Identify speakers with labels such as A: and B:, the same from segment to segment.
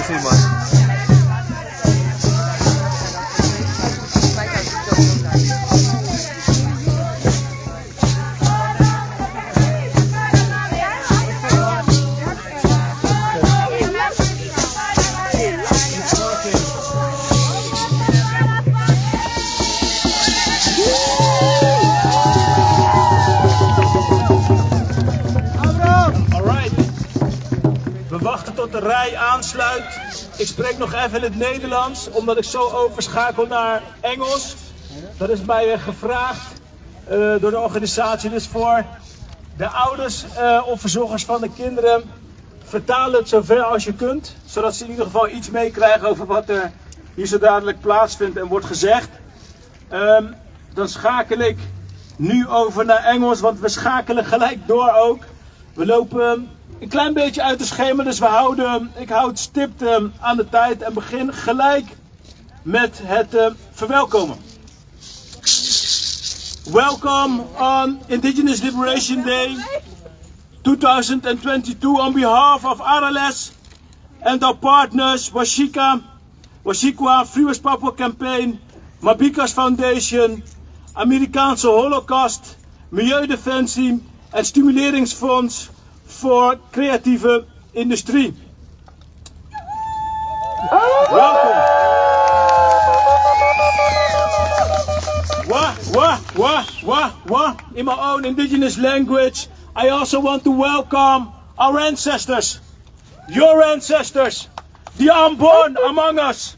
A: zien, man.
B: We wachten tot de rij aansluit. Ik spreek nog even in het Nederlands, omdat ik zo overschakel naar Engels. Dat is mij gevraagd door de organisatie. Dus voor de ouders of verzorgers van de kinderen, vertaal het zover als je kunt. Zodat ze in ieder geval iets meekrijgen over wat er hier zo dadelijk plaatsvindt en wordt gezegd. Dan schakel ik nu over naar Engels, want we schakelen gelijk door ook. We lopen een klein beetje uit de schema, dus ik houd stipt aan de tijd en begin gelijk met het verwelkomen. Welcome on Indigenous Liberation Day 2022 on behalf of RLS and our partners Washikwa, Free West Papua Campaign, Mabika's Foundation, Amerikaanse Holocaust, Milieudefensie en Stimuleringsfonds voor creatieve industrie. Welkom. In my own indigenous language, I also want to welcome our ancestors, your ancestors, the unborn among us,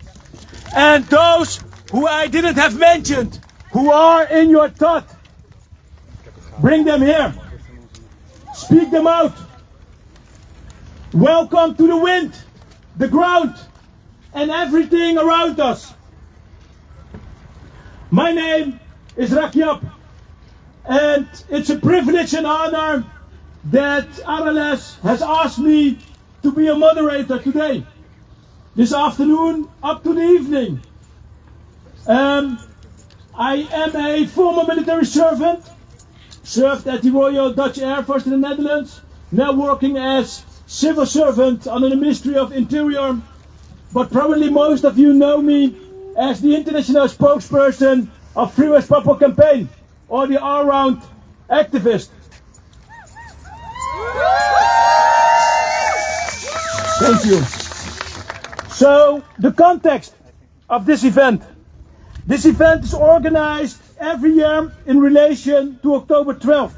B: and those who I didn't have mentioned, who are in your thought. Bring them here. Speak them out. Welcome to the wind, the ground, and everything around us. My name is Rakyap, and it's a privilege and honor that RLS has asked me to be a moderator today, this afternoon up to the evening. I am a former military servant, served at the Royal Dutch Air Force in the Netherlands, now working as civil servant under the Ministry of Interior, but probably most of you know me as the international spokesperson of Free West Papua Campaign, or the all-round activist. Thank you. So, the context of this event. This event is organized every year in relation to October 12th,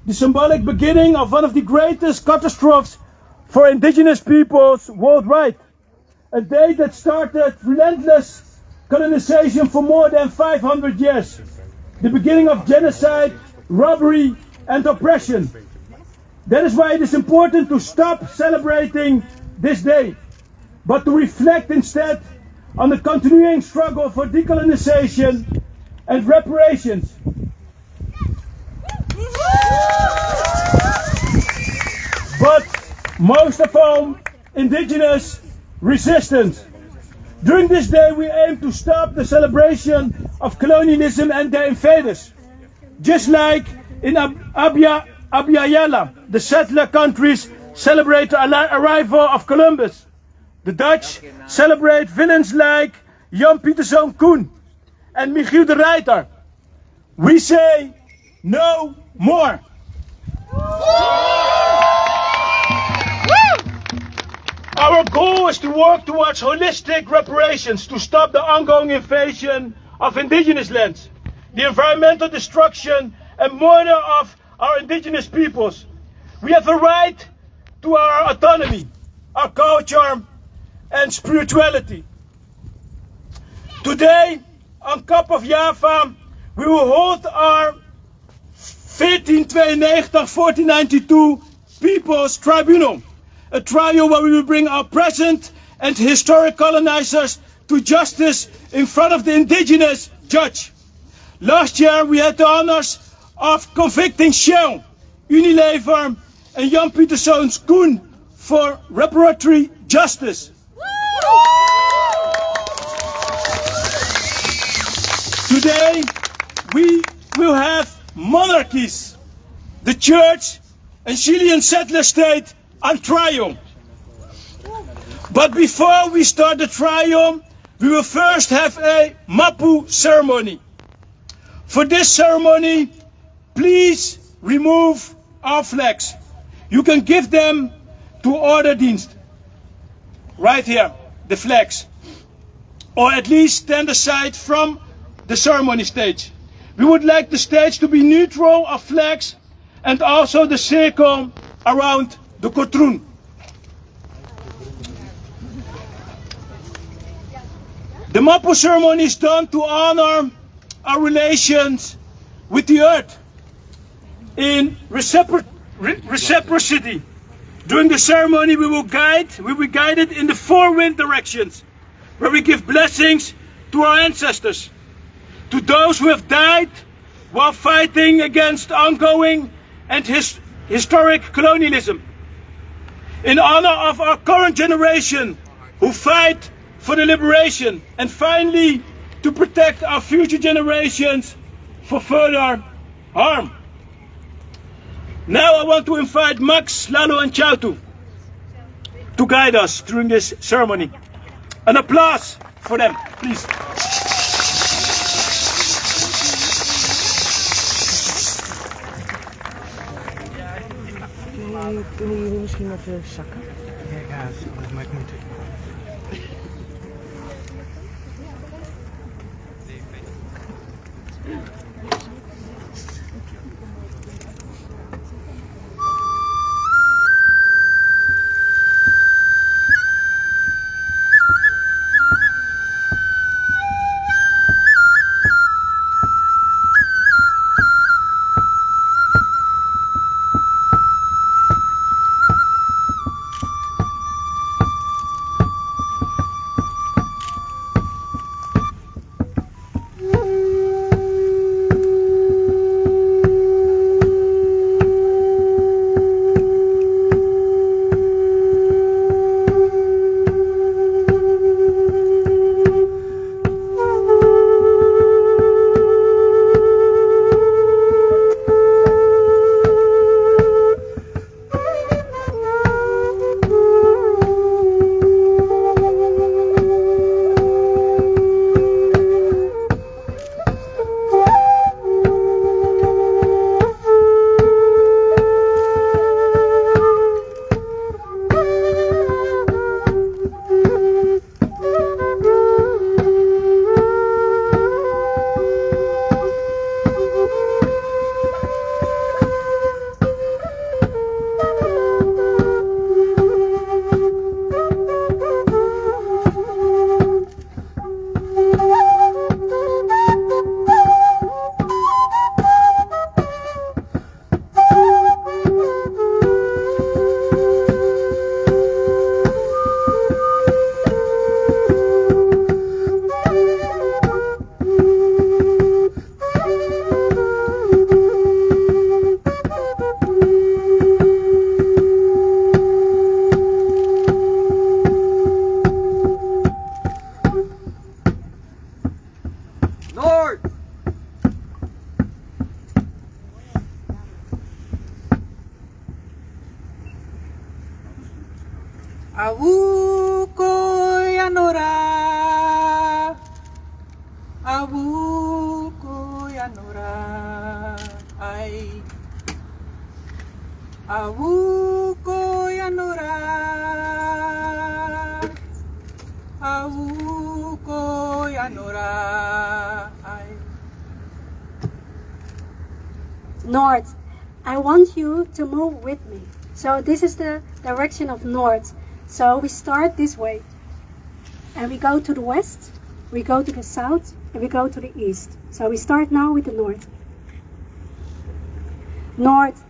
B: the symbolic beginning of one of the greatest catastrophes for indigenous peoples worldwide. A day that started relentless colonization for more than 500 years. The beginning of genocide, robbery and oppression. That is why it is important to stop celebrating this day, but to reflect instead on the continuing struggle for decolonization and reparations. But most of all, indigenous resistance. During this day we aim to stop the celebration of colonialism and their invaders. Just like in Abiyala, the settler countries celebrate the arrival of Columbus. The Dutch celebrate villains like Jan Pieterszoon Koen and Michiel de Ruiter. We say no more. Our goal is to work towards holistic reparations to stop the ongoing invasion of indigenous lands, the environmental destruction and murder of our indigenous peoples. We have a right to our autonomy, our culture and spirituality. Today, on Kap of Java, we will hold our 1492 People's Tribunal. A trial where we will bring our present and historic colonizers to justice in front of the indigenous judge. Last year we had the honors of convicting Shell, Unilever and Jan Pieterszoon Koen for reparatory justice. Today we will have monarchies, the church and Chilean settler state on trial. But before we start the triumph, we will first have a Mapu ceremony. For this ceremony, please remove our flags. You can give them to Orderdienst. Right here, the flags. Or at least stand aside from the ceremony stage. We would like the stage to be neutral of flags and also the circle around the kotroen. The Mapu ceremony is done to honor our relations with the earth in reciprocity. During the ceremony we will be guided in the 4 wind directions, where we give blessings to our ancestors, to those who have died while fighting against ongoing and historic colonialism, in honor of our current generation who fight for the liberation, and finally to protect our future generations for further harm. Now I want to invite Max, Lalo and Chautu to guide us during this ceremony. An applause for them, please.
A: Kunnen jullie misschien even zakken? Ja, dat maakt niet uit.
C: North, I want you to move with me. So this is the direction of north. So we start this way. And we go to the west, we go to the south, and we go to the east. So we start now with the north. North.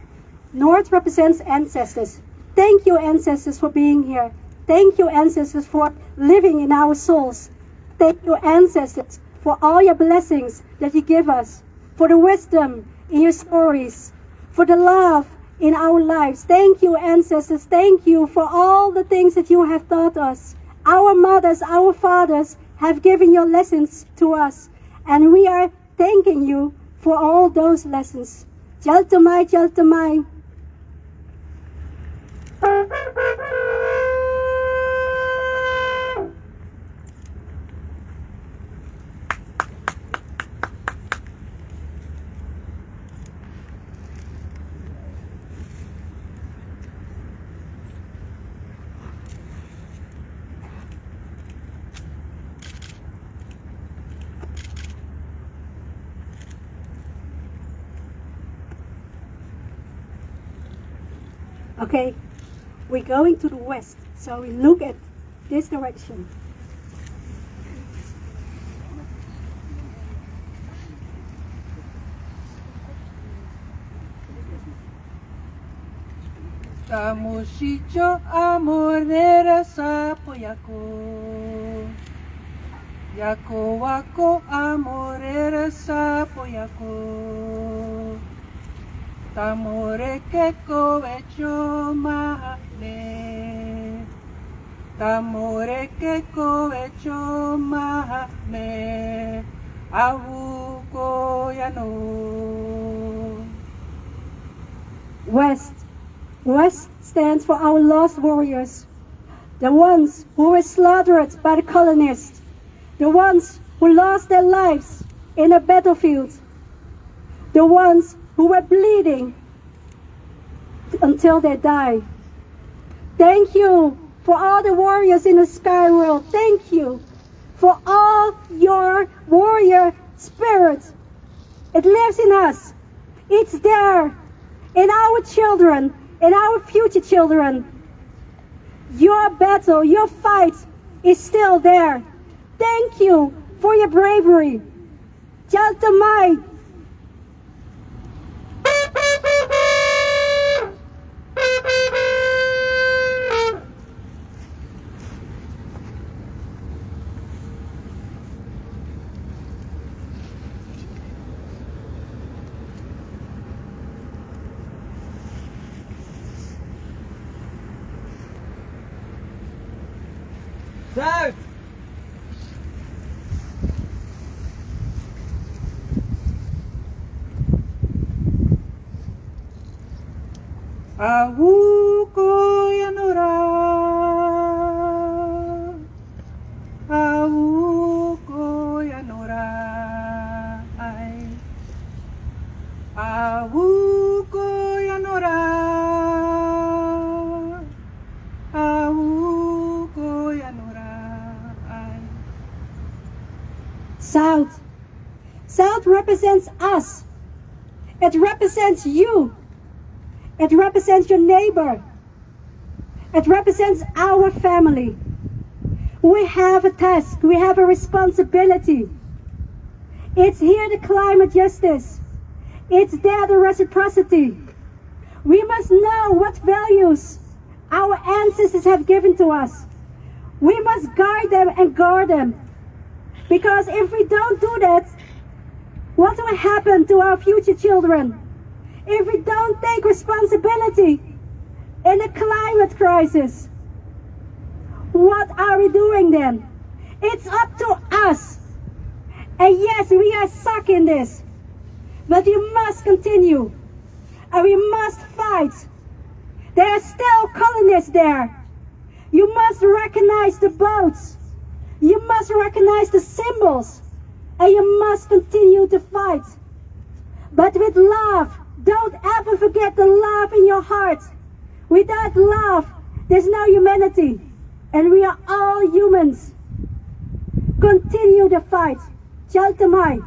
C: North represents ancestors. Thank you, ancestors, for being here. Thank you, ancestors, for living in our souls. Thank you, ancestors, for all your blessings that you give us, for the wisdom in your stories, for the love in our lives. Thank you, ancestors. Thank you for all the things that you have taught us. Our mothers, our fathers have given your lessons to us, and we are thanking you for all those lessons. Jaltamai, Jaltamai. Okay, we're going to the west, so we look at this direction.
D: Tamushicho amorera sapo yako. Yako wako amorera sapo yako. Tamore ke kovecho mahame. Tamore ke kovecho mahame. Avuko yano.
C: West. West stands for our lost warriors, the ones who were slaughtered by the colonists, the ones who lost their lives in a battlefield, the ones who were bleeding until they died. Thank you for all the warriors in the sky world. Thank you for all your warrior spirit. It lives in us. It's there in our children, in our future children. Your battle, your fight is still there. Thank you for your bravery. Jaltamai.
A: Zuid!
D: Avuko yanora. Avuko yanora. Avuko yanora. Avuko yanora.
C: South. South represents us. It represents you. It represents your neighbor. It represents our family. We have a task. We have a responsibility. It's here the climate justice. It's there the reciprocity. We must know what values our ancestors have given to us. We must guide them and guard them. Because if we don't do that, what will happen to our future children? If we don't take responsibility in the climate crisis, what are we doing then? It's up to us. And yes, we are stuck in this. But we must continue. And we must fight. There are still colonists there. You must recognize the boats. You must recognize the symbols. And you must continue to fight. But with love. Don't ever forget the love in your heart. Without love, there's no humanity. And we are all humans. Continue the fight. Jaltamai.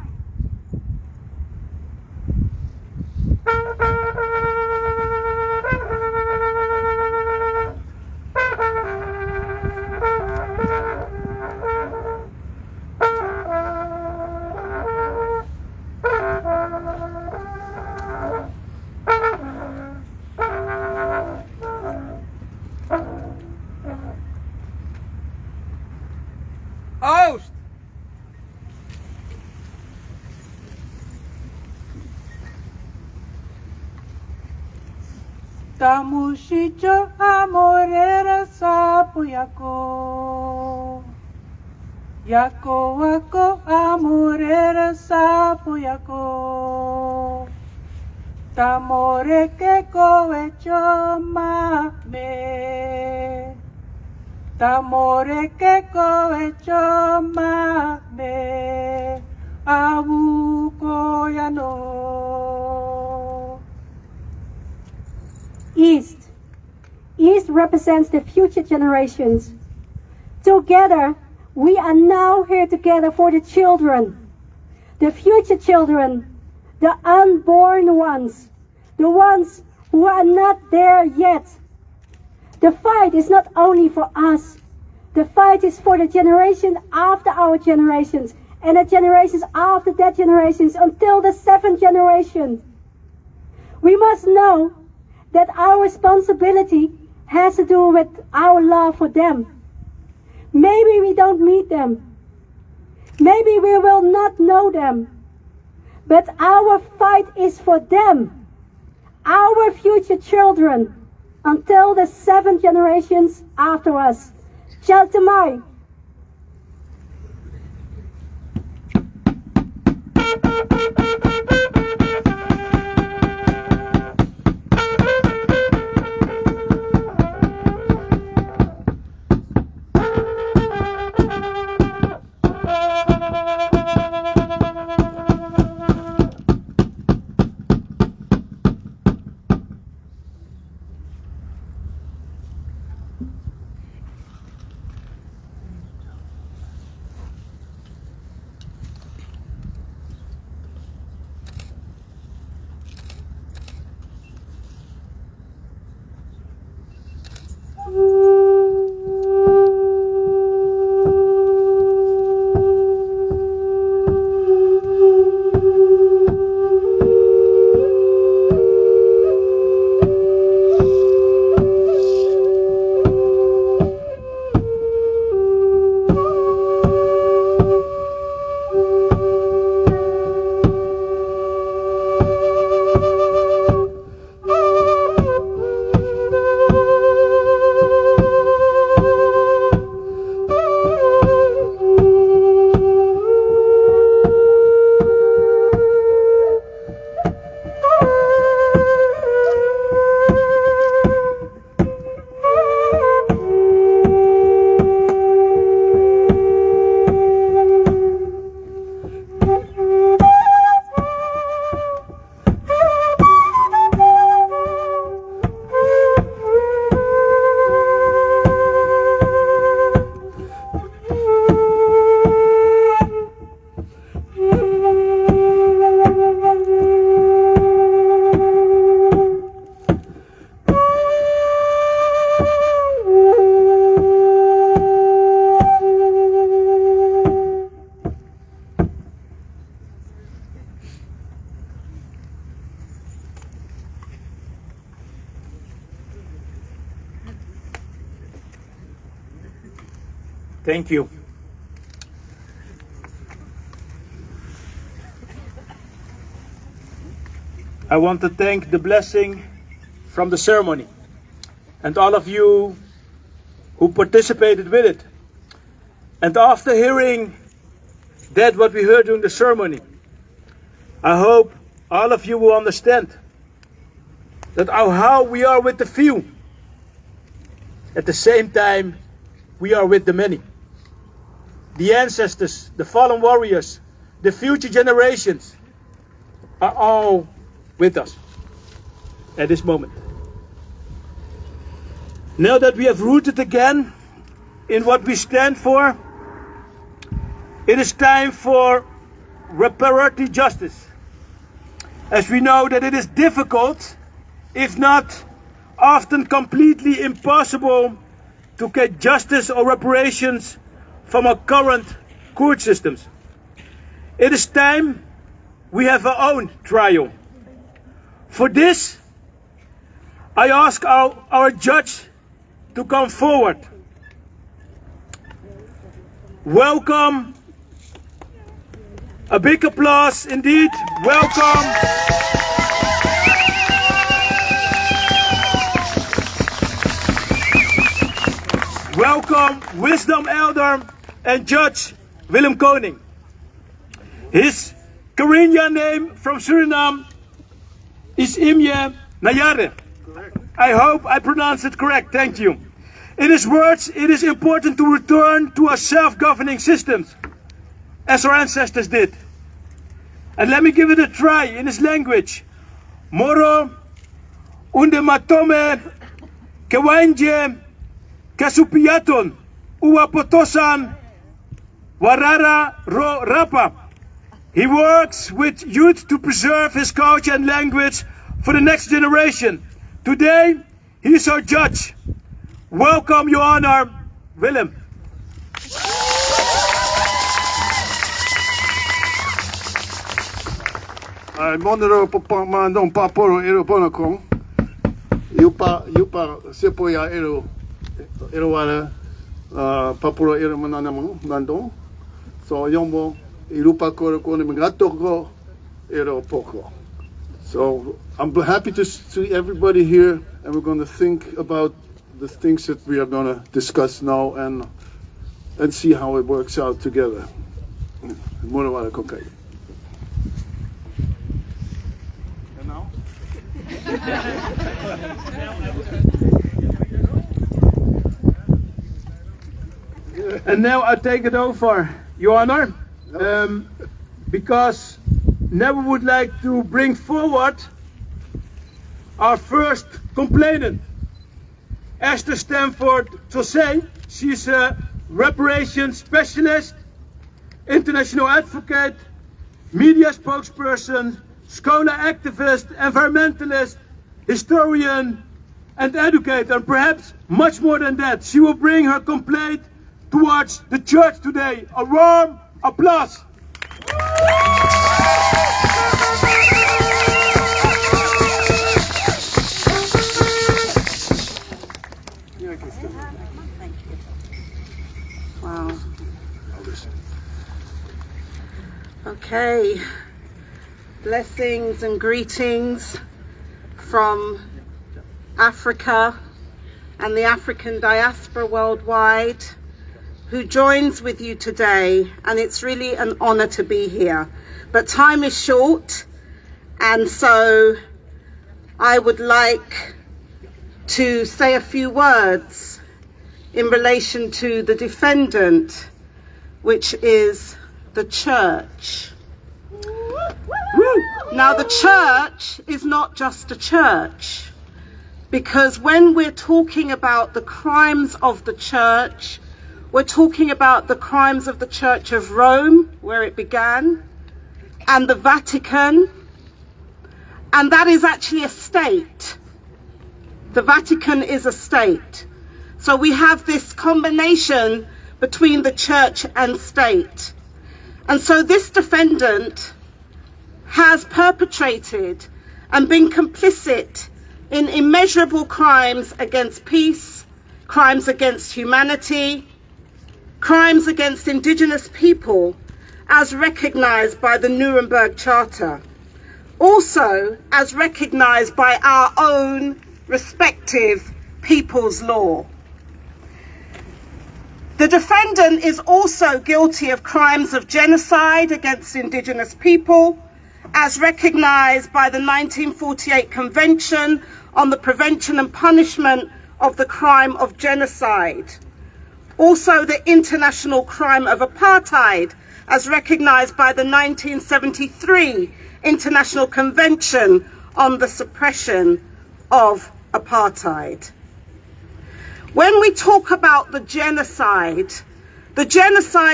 A: Oost!
D: Tamushicho amorera sapo yako. Yako wako amorera sapo yako. Tamore ke kovecho mame. Tamore ke kovecho mame. Avuko yano.
C: East. East represents the future generations. Together, we are now here together for the children, the future children, the unborn ones, the ones who are not there yet, The fight is not only for us. The fight is for the generation after our generations and the generations after that generations until the 7th generation. We must know that our responsibility has to do with our love for them. Maybe we don't meet them. Maybe we will not know them. But our fight is for them, our future children, until the 7 generations after us. Chaltemai.
B: Thank you. I want to thank the blessing from the ceremony and all of you who participated with it. And after hearing that what we heard during the ceremony, I hope all of you will understand that how we are with the few, at the same time we are with the many. The ancestors, the fallen warriors, the future generations are all with us at this moment. Now that we have rooted again in what we stand for, it is time for reparative justice. As we know that it is difficult, if not often completely impossible, to get justice or reparations from our current court systems. It is time we have our own trial. For this, I ask our judge to come forward. Welcome. A big applause indeed. Welcome. Welcome, Wisdom Elder and Judge Willem Koning. His Caribbean name from Suriname is Imje Nayare. I hope I pronounced it correct, thank you. In his words, it is important to return to our self-governing systems, as our ancestors did. And let me give it a try in his language. Moro unde matome kewanje kasupiaton uapotosan warara ro rapa. He works with youth to preserve his culture and language for the next generation. Today, he is our judge. welcome, Your Honor, Willem.
E: Monero mandong paporo ero bonakong. Yupa sepoya ero wala paporo ero mananamong mandong. So yombo irupa koro kone mingato ko ero poko. So I'm happy to see everybody here, and we're going to think about the things that we are going to discuss now and see how it works out together. Mora wala kokai. And now?
B: And now I take it over, Your Honor, because now we would like to bring forward our first complainant, Esther Stanford Tosay. She's a reparations specialist, international advocate, media spokesperson, scholar activist, environmentalist, historian, and educator, and perhaps much more than that. She will bring her complaint towards the church today. A warm applause.
F: Wow. Okay. Blessings and greetings from Africa and the African diaspora worldwide who joins with you today, and it's really an honor to be here. But time is short, and so I would like to say a few words in relation to the defendant, which is the church. Now, the church is not just a church, because when we're talking about the crimes of the church, we're talking about the crimes of the Church of Rome, where it began, and the Vatican, and that is actually a state. The Vatican is a state. So we have this combination between the church and state. And so this defendant has perpetrated and been complicit in immeasurable crimes against peace, crimes against humanity, crimes against indigenous people, as recognized by the Nuremberg Charter, also as recognized by our own respective people's law. The defendant is also guilty of crimes of genocide against indigenous people, as recognized by the 1948 Convention on the Prevention and Punishment of the Crime of Genocide. Also the international crime of apartheid, as recognized by the 1973 International Convention on the Suppression of Apartheid. When we talk about the genocide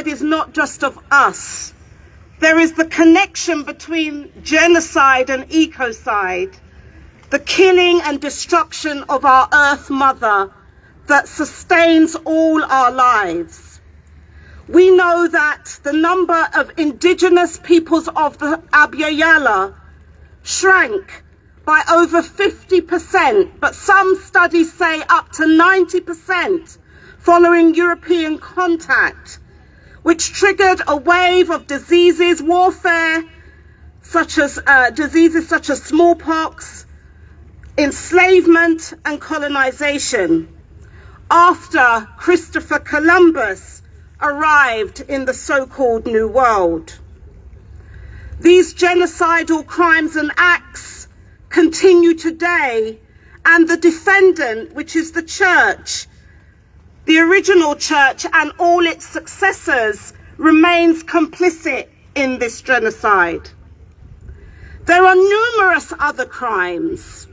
F: is not just of us. There is the connection between genocide and ecocide, the killing and destruction of our Earth Mother that sustains all our lives. We know that the number of indigenous peoples of the Abya shrank by over 50%, but some studies say up to 90% following European contact, which triggered a wave of diseases, warfare, diseases such as smallpox, enslavement and colonization, after Christopher Columbus arrived in the so-called New World. These genocidal crimes and acts continue today, and the defendant, which is the church, the original church and all its successors, remains complicit in this genocide. There are numerous other crimes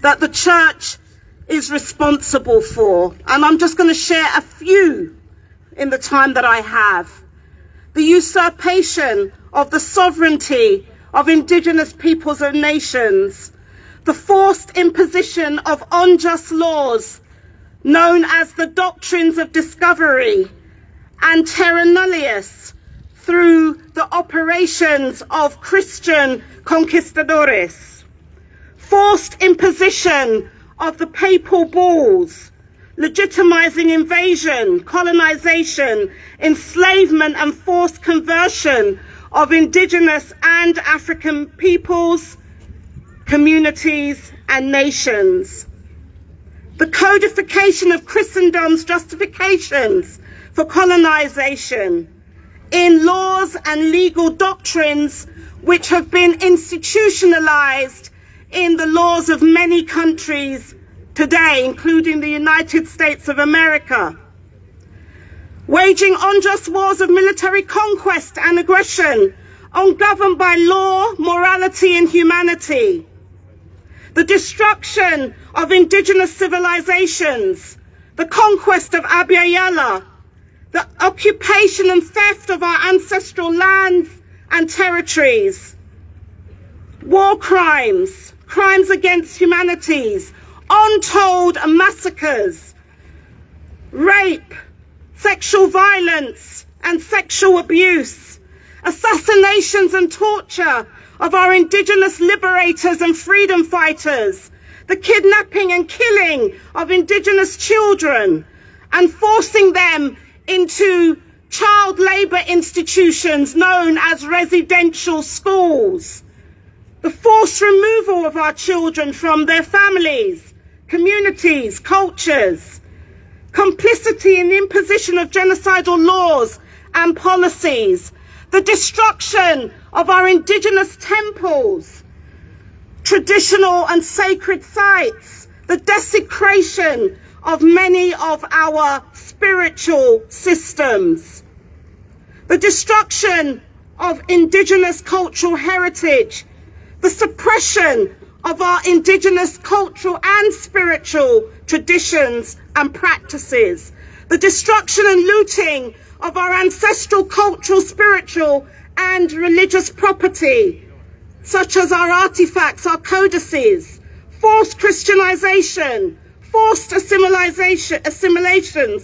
F: that the church is responsible for, and I'm just going to share a few in the time that I have. The usurpation of the sovereignty of indigenous peoples and nations, the forced imposition of unjust laws known as the doctrines of discovery and terra nullius, through the operations of Christian conquistadores, forced imposition of the papal bulls, legitimizing invasion, colonization, enslavement and forced conversion of indigenous and African peoples, communities and nations. The codification of Christendom's justifications for colonization in laws and legal doctrines which have been institutionalized in the laws of many countries today, including the United States of America. Waging unjust wars of military conquest and aggression, ungoverned by law, morality and humanity. The destruction of indigenous civilizations, the conquest of Abya, the occupation and theft of our ancestral lands and territories, war crimes, crimes against humanities, untold massacres, rape, sexual violence and sexual abuse, assassinations and torture of our indigenous liberators and freedom fighters, the kidnapping and killing of indigenous children and forcing them into child labour institutions known as residential schools, the forced removal of our children from their families, communities, cultures, complicity in the imposition of genocidal laws and policies, the destruction of our indigenous temples, traditional and sacred sites, the desecration of many of our spiritual systems, the destruction of indigenous cultural heritage, the suppression of our indigenous cultural and spiritual traditions and practices, the destruction and looting of our ancestral cultural, spiritual and religious property, such as our artifacts, our codices, forced Christianization, forced assimilation,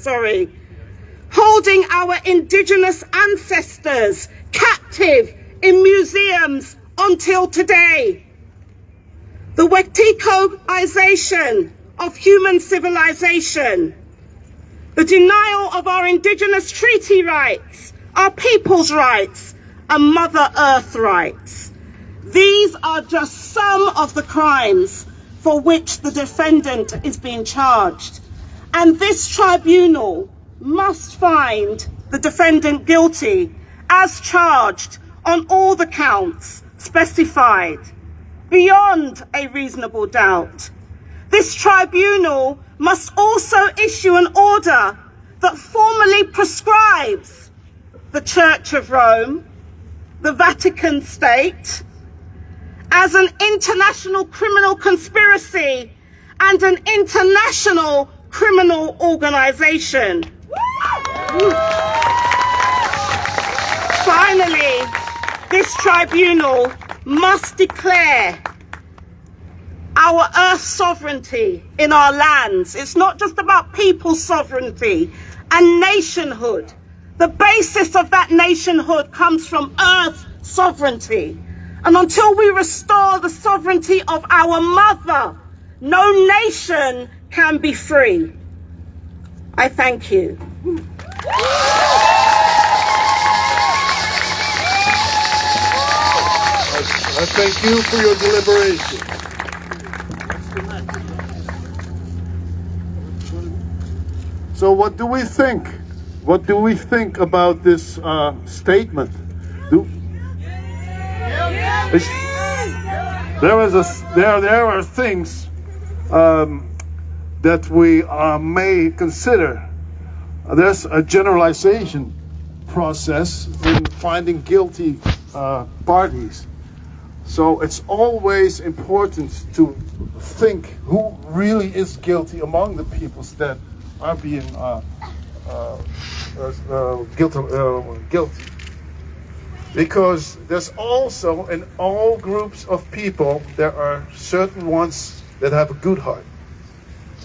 F: holding our indigenous ancestors captive in museums until today. The Wetikoization of human civilization, the denial of our indigenous treaty rights, our people's rights, and Mother Earth rights. These are just some of the crimes for which the defendant is being charged. And this tribunal must find the defendant guilty as charged on all the counts specified, beyond a reasonable doubt. This tribunal must also issue an order that formally prescribes the Church of Rome, the Vatican State, as an international criminal conspiracy and an international criminal organization. Finally, this tribunal must declare our earth sovereignty in our lands. It's not just about people's sovereignty and nationhood. The basis of that nationhood comes from earth sovereignty. And until we restore the sovereignty of our mother, no nation can be free. I thank you.
E: I thank you for your deliberation. So what do we think? What do we think about this statement? There are things that we may consider. There's a generalization process in finding guilty parties. So it's always important to think who really is guilty among the peoples that are being guilty. Because there's also, in all groups of people, there are certain ones that have a good heart.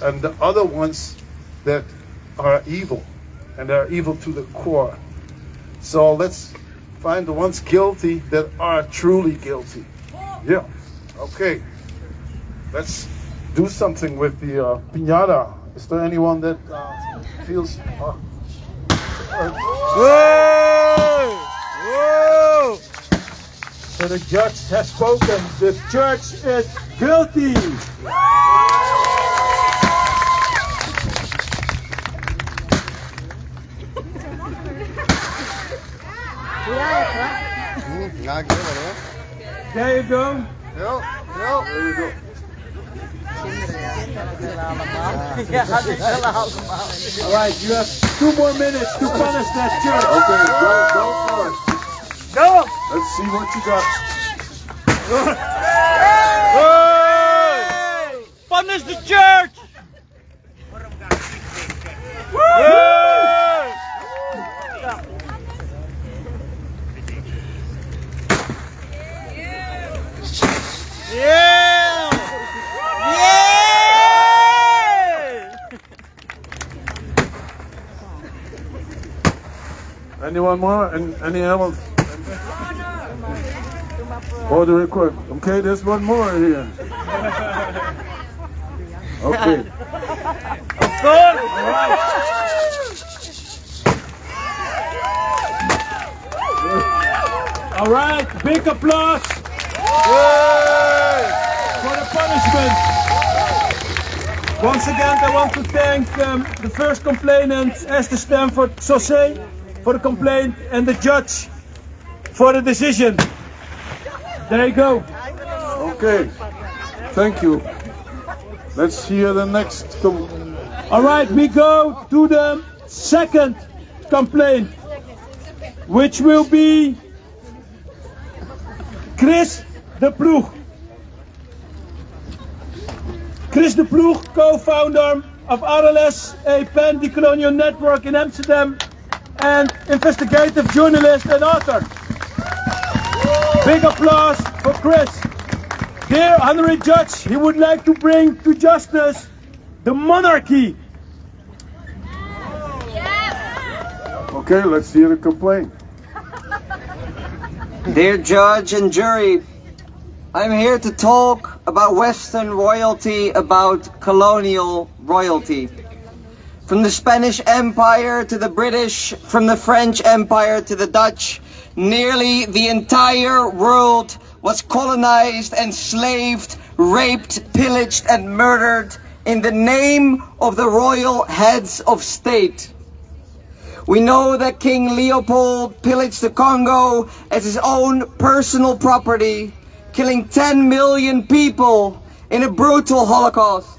E: And the other ones that are evil, and they are evil to the core. So let's find the ones guilty that are truly guilty. Yeah. Okay. Let's do something with the piñata. Is there anyone that feels?
B: Whoa! So the judge has spoken. The church is guilty. There you go.
E: There you go.
B: All right, you have 2 more minutes to punish that church.
E: Okay, go for it.
B: Go!
E: Let's see what you got.
B: Punish the church! Yeah!
E: Anyone more? Any else? Oh, the record. Okay, there's one more here. Okay.
B: Good. All right. All right. Big applause for the punishment. Once again, I want to thank the first complainant, Esther Stanford Saussé, for the complaint, and the judge for the decision. There you go.
E: Okay. Thank you. Let's hear the next.
B: All right, we go to the second complaint, which will be Chris de Ploeg. Chris de Ploeg, co-founder of RLS, a pan-decolonial network in Amsterdam, and investigative journalist and author. Big applause for Chris. Dear honorary judge, he would like to bring to justice the monarchy.
E: Okay, let's hear the complaint.
G: Dear judge and jury, I'm here to talk about Western royalty, about colonial royalty. From the Spanish Empire to the British, from the French Empire to the Dutch, nearly the entire world was colonized, enslaved, raped, pillaged and murdered in the name of the royal heads of state. We know that King Leopold pillaged the Congo as his own personal property, killing 10 million people in a brutal Holocaust.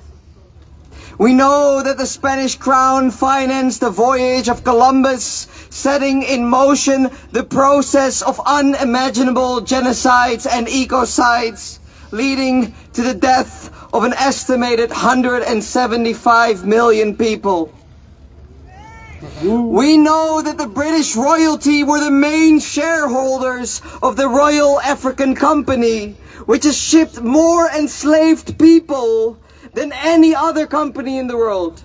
G: We know that the Spanish crown financed the voyage of Columbus, setting in motion the process of unimaginable genocides and ecocides, leading to the death of an estimated 175 million people. We know that the British royalty were the main shareholders of the Royal African Company, which has shipped more enslaved people than any other company in the world.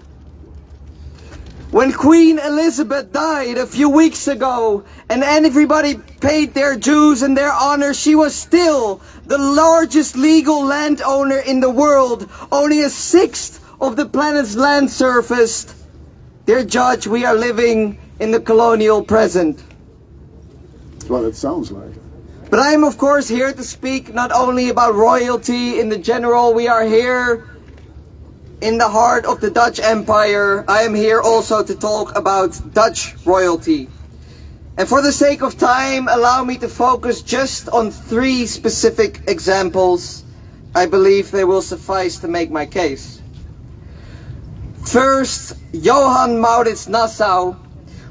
G: When Queen Elizabeth died a few weeks ago and everybody paid their dues and their honor, she was still the largest legal landowner in the world, only a sixth of the planet's land surface. Dear judge, we are living in the colonial present.
E: That's what it sounds like.
G: But I am of course here to speak not only about royalty in the general. We are here in the heart of the Dutch Empire. I am here also to talk about Dutch royalty. And for the sake of time, allow me to focus just on 3 specific examples. I believe they will suffice to make my case. First, Johan Maurits Nassau,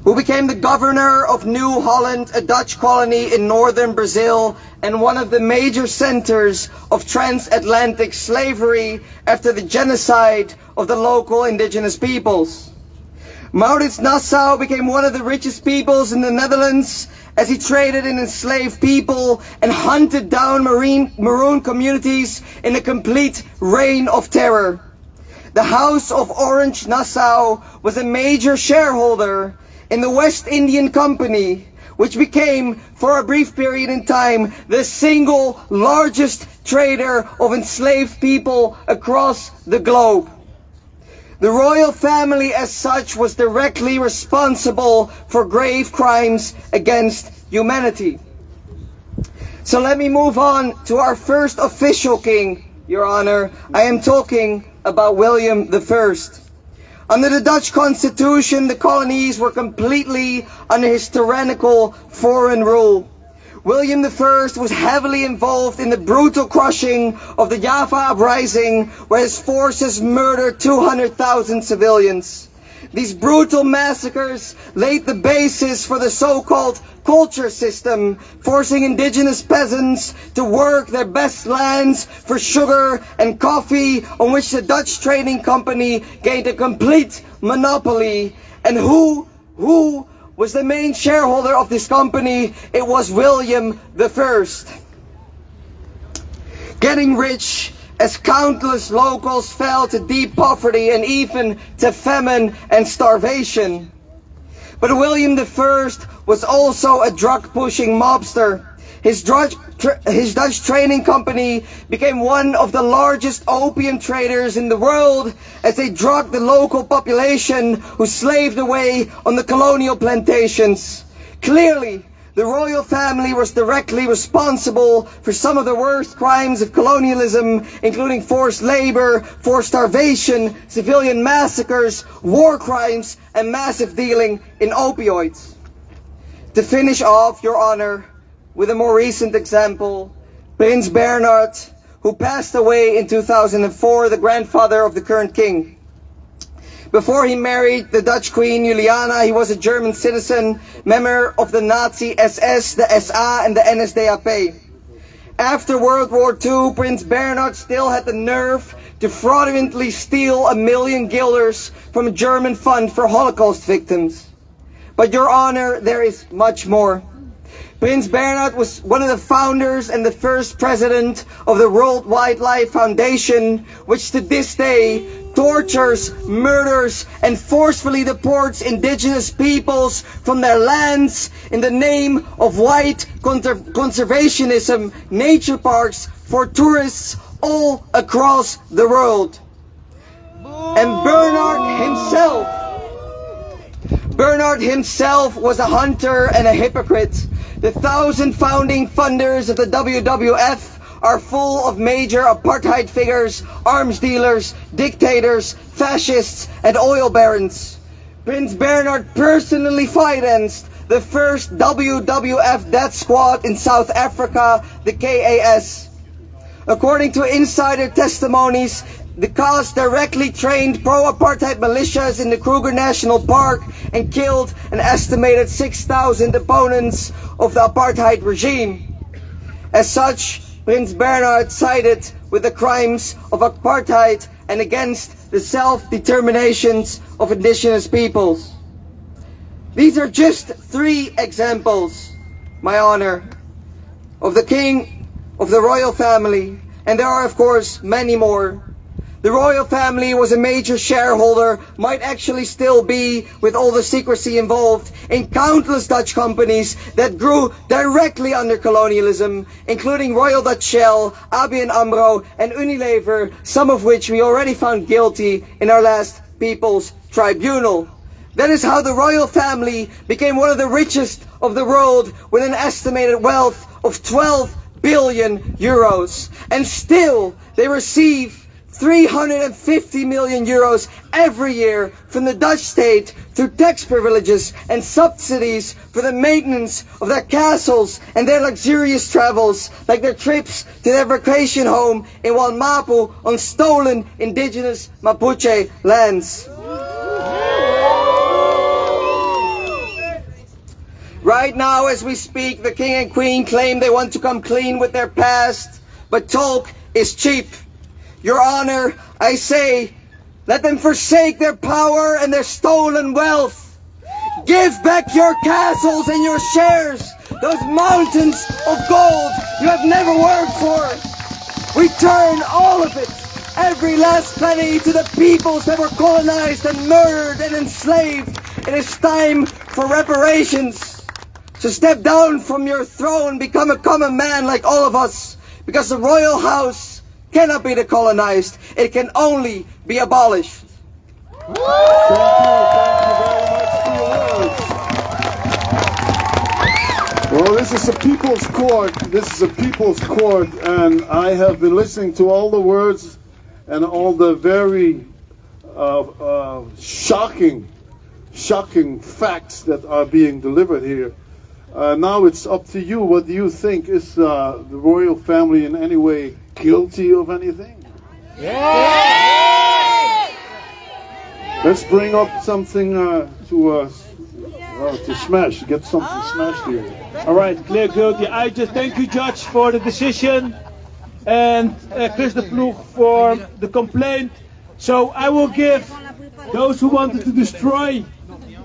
G: who became the governor of New Holland, a Dutch colony in northern Brazil and one of the major centers of transatlantic slavery after the genocide of the local indigenous peoples. Maurits Nassau became one of the richest peoples in the Netherlands as he traded in enslaved people and hunted down maroon communities in a complete reign of terror. the House of Orange-Nassau was a major shareholder in the West Indian Company, which became, for a brief period in time, the single largest trader of enslaved people across the globe. The royal family as such was directly responsible for grave crimes against humanity. So let me move on to our first official king, Your Honor. I am talking about William I. Under the Dutch Constitution, the colonies were completely under his tyrannical foreign rule. William I was heavily involved in the brutal crushing of the Java Uprising, where his forces murdered 200,000 civilians. These brutal massacres laid the basis for the so-called culture system, forcing indigenous peasants to work their best lands for sugar and coffee, on which the Dutch trading company gained a complete monopoly. And who was the main shareholder of this company? It was William I. Getting rich as countless locals fell to deep poverty and even to famine and starvation. But William I was also a drug-pushing mobster. His Dutch trading company became one of the largest opium traders in the world, as they drugged the local population who slaved away on the colonial plantations. Clearly, the royal family was directly responsible for some of the worst crimes of colonialism, including forced labor, forced starvation, civilian massacres, war crimes, and massive dealing in opioids. To finish off, Your Honor, with a more recent example, Prince Bernhard, who passed away in 2004, the grandfather of the current king. Before he married the Dutch Queen Juliana, he was a German citizen, member of the Nazi SS, the SA and the NSDAP. After World War II, Prince Bernhard still had the nerve to fraudulently steal 1 million guilders from a German fund for Holocaust victims. But Your Honor, there is much more. Prince Bernhard was one of the founders and the first president of the World Wildlife Foundation, which to this day tortures, murders, and forcefully deports indigenous peoples from their lands in the name of white conservationism, nature parks for tourists all across the world. And Bernhard himself was a hunter and a hypocrite. The 1,000 founding funders of the WWF are full of major apartheid figures, arms dealers, dictators, fascists, and oil barons. Prince Bernhard personally financed the first WWF death squad in South Africa, the KAS. According to insider testimonies, the KAS directly trained pro-apartheid militias in the Kruger National Park and killed an estimated 6,000 opponents of the apartheid regime. As such, Prince Bernhard sided with the crimes of apartheid and against the self-determinations of indigenous peoples. These are just 3 examples, My Honor, of the king of the royal family, and there are of course many more. The royal family was a major shareholder, might actually still be with all the secrecy involved, in countless Dutch companies that grew directly under colonialism, including Royal Dutch Shell, ABN AMRO and Unilever, some of which we already found guilty in our last People's Tribunal. That is how the royal family became one of the richest of the world, with an estimated wealth of 12 billion euros. And still, they receive 350 million euros every year from the Dutch state through tax privileges and subsidies for the maintenance of their castles and their luxurious travels, like their trips to their vacation home in Waimapu on stolen indigenous Mapuche lands. Right now, as we speak, the king and queen claim they want to come clean with their past, but talk is cheap. Your Honor, I say, let them forsake their power and their stolen wealth. Give back your castles and your shares, those mountains of gold you have never worked for. Return all of it every last penny to the peoples that were colonized and murdered and enslaved. It is time for reparations. So step down from your throne, become a common man like all of us, because the royal house cannot be decolonized. It can only be abolished.
E: Thank you very much for your words. Well, this is a people's court. This is a people's court, and I have been listening to all the words and all the very shocking facts that are being delivered here. Now it's up to you. What do you think? Is the royal family in any way guilty of anything? Let's bring up something to smash. Get something smashed here.
B: All right, clear guilty. I just thank you, Judge, for the decision, and Chris de Ploeg for the complaint. So I will give those who wanted to destroy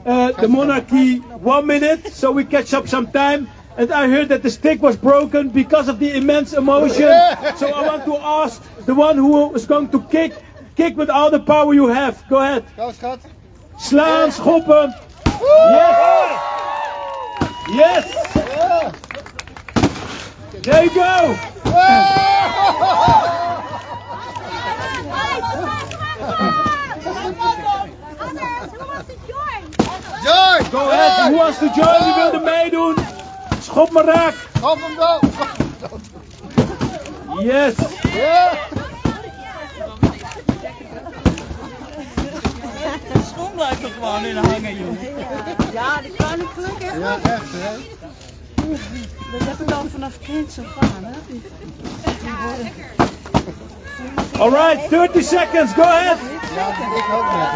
B: the monarchy 1 minute, so we catch up some time. And I heard that the stick was broken because of the immense emotion. So I want to ask the one who is going to kick with all the power you have. Go ahead. Slaan, schoppen. Yes. Yes. There you go. Go ahead. Who wants to join? Wie wil er meedoen? Schop maar raak. Yes.
D: De schoen blijft er gewoon in hangen, joh. Ja, die koninklijke echt. Ja, echt, hè? Dat heb ik al vanaf kind zo van, hè?
B: Alright, 30 seconds, go ahead.
D: Ja, ik ook net,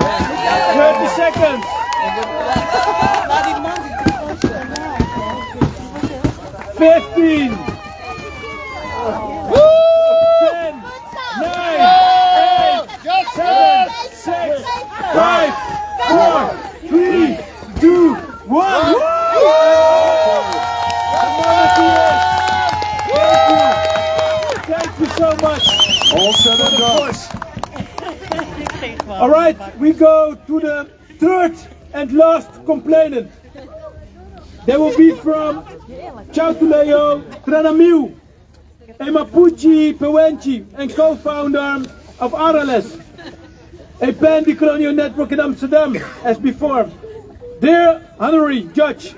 B: 30 seconds.
D: Laat die man die
B: 15. 10. 9. 8. 7. 6. 5. 4. 3. 2. 1. Thank you so much.
E: All said and done.
B: All right, we go to the third and last complainant. They will be from Chautuleo Tranamiu, a Mapuche Pewenchi and co-founder of Arales, a pan-decolonial network in Amsterdam, as before. Dear Honorary Judge,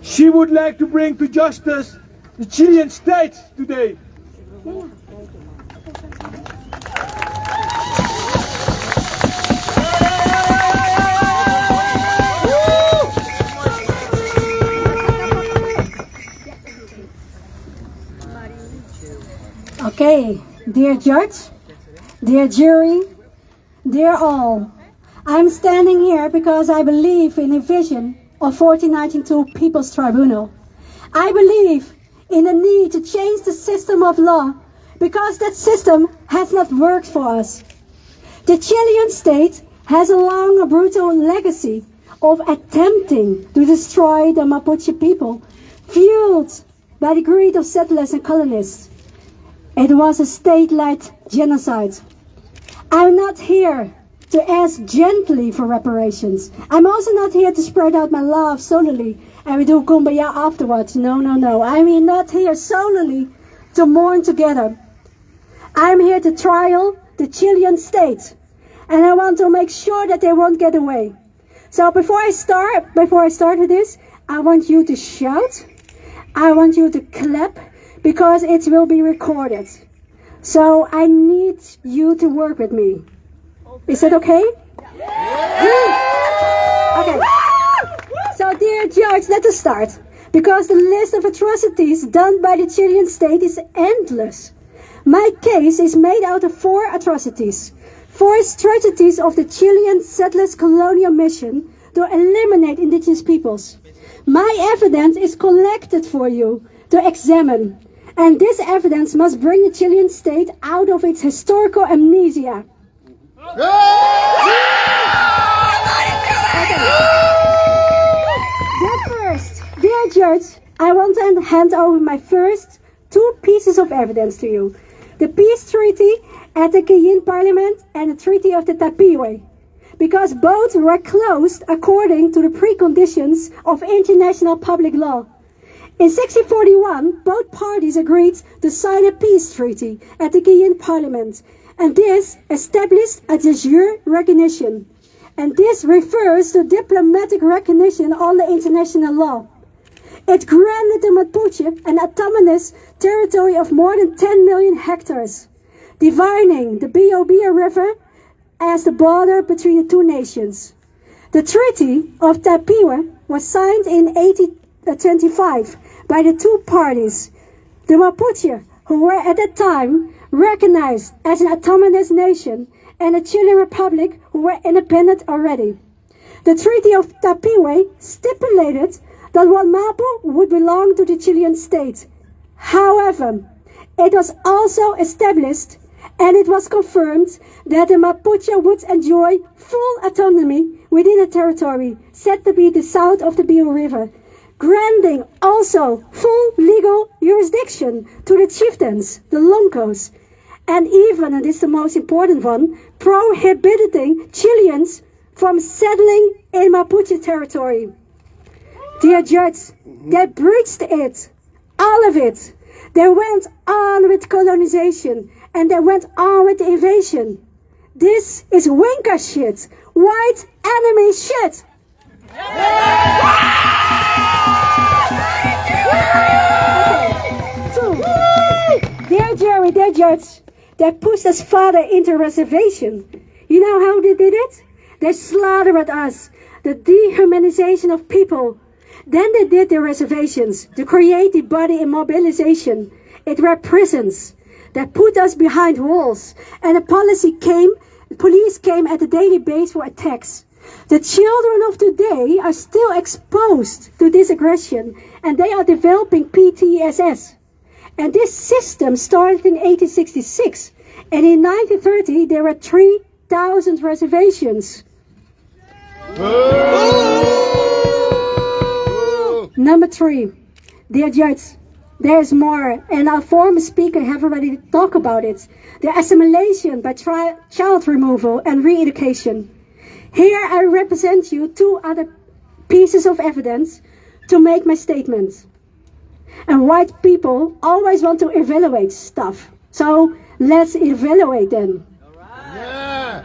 B: she would like to bring to justice the Chilean state today.
C: Okay, dear judge, dear jury, dear all, I'm standing here because I believe in the vision of 1492 People's Tribunal. I believe in the need to change the system of law because that system has not worked for us. The Chilean state has a long, brutal legacy of attempting to destroy the Mapuche people, fueled by the greed of settlers and colonists. It was a state-led genocide. I'm not here to ask gently for reparations. I'm also not here to spread out my love solely and we do kumbaya afterwards. No, no, no. I'm not here solely to mourn together. I'm here to trial the Chilean state, and I want to make sure that they won't get away. So before I start with this, I want you to shout. I want you to clap, because it will be recorded. So I need you to work with me. Is that okay? Okay. So dear judge, let us start. Because the list of atrocities done by the Chilean state is endless. My case is made out of 4 atrocities. 4 strategies of the Chilean settlers' colonial mission to eliminate indigenous peoples. My evidence is collected for you to examine. And this evidence must bring the Chilean state out of its historical amnesia. Okay. But first, dear judge, I want to hand over my first 2 pieces of evidence to you. The peace treaty at the Cayenne Parliament and the Treaty of the Tapiwe, because both were closed according to the preconditions of international public law. In 1641, both parties agreed to sign a peace treaty at the Cayenne Parliament, and this established a de jure recognition. And this refers to diplomatic recognition under international law. It granted the Mapuche an autonomous territory of more than 10 million hectares, dividing the Biobío River as the border between the two nations. The Treaty of Tapiwe was signed in 1825 by the two parties. The Mapuche, who were at that time recognized as an autonomous nation, and the Chilean Republic, who were independent already. The Treaty of Tapiwe stipulated that Waimapu would belong to the Chilean state. However, it was also established and it was confirmed that the Mapuche would enjoy full autonomy within the territory said to be the south of the Bio River, granting also full legal jurisdiction to the chieftains, the Loncos, and even, and this is the most important one, prohibiting Chileans from settling in Mapuche territory. Dear judge, they breached it, all of it. They went on with colonization and they went on with the invasion. This is Winka shit, white enemy shit. Okay. Dear jury, dear judge, they pushed us further into reservation. You know how they did it? They slaughtered us, the dehumanization of people. Then they did the reservations, the creative body immobilization. It were prisons. They put us behind walls, and the police came at a daily basis for attacks. The children of today are still exposed to this aggression, and they are developing PTSS. And this system started in 1866, and in 1930 there were 3,000 reservations. Number 3, dear judge, there is more, and our former speaker have already talked about it. The assimilation by child removal and re-education. Here I represent you 2 other pieces of evidence to make my statement. And white people always want to evaluate stuff. So let's evaluate them. Yeah.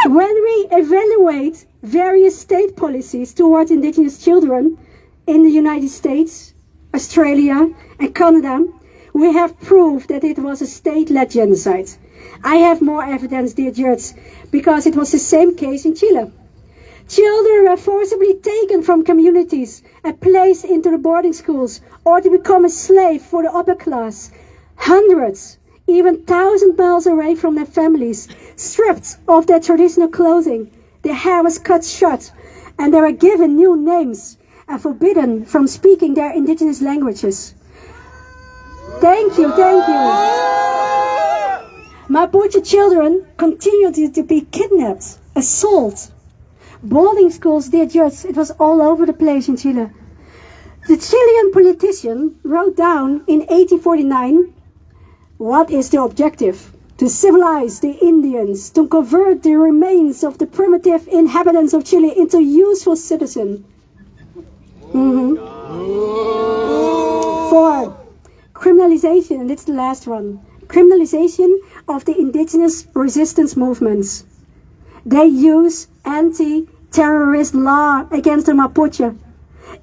C: When we evaluate various state policies towards indigenous children in the United States, Australia and Canada, we have proof that it was a state-led genocide. I have more evidence, dear judge, because it was the same case in Chile. Children were forcibly taken from communities and placed into the boarding schools or to become a slave for the upper class. Hundreds, even 1,000 miles away from their families, stripped of their traditional clothing. Their hair was cut short and they were given new names and forbidden from speaking their indigenous languages. Thank you, thank you. Mapuche children continued to be kidnapped, assaulted. Boarding schools, dear judge, it was all over the place in Chile. The Chilean politician wrote down in 1849, what is the objective? To civilize the Indians, to convert the remains of the primitive inhabitants of Chile into useful citizens. 4, criminalization, and it's the last one. Criminalization of the indigenous resistance movements. They use anti-terrorist law against the Mapuche.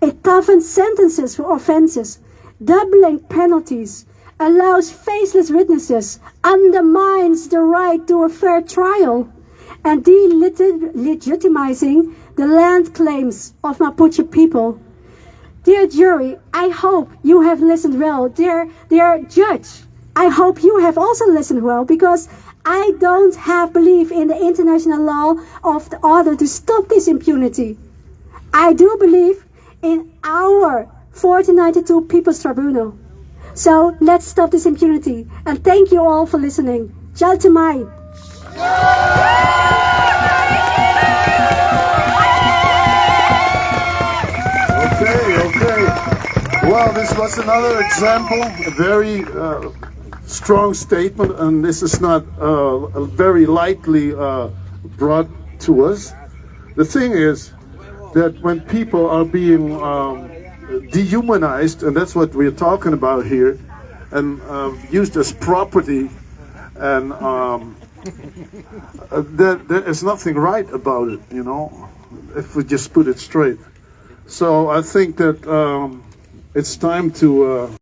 C: It toughens sentences for offenses, doubling penalties, allows faceless witnesses, undermines the right to a fair trial, and delegitimizing the land claims of Mapuche people. Dear jury, I hope you have listened well. Dear judge, I hope you have also listened well, because I don't have belief in the international law of the order to stop this impunity. I do believe in our 1492 People's Tribunal. So let's stop this impunity. And thank you all for listening. Jal Tamai.
E: Okay. Well, this was another example, a very strong statement, and this is not very lightly brought to us. The thing is that when people are being dehumanized, and that's what we're talking about here, and used as property, and there is nothing right about it, you know, if we just put it straight. So I think that it's time to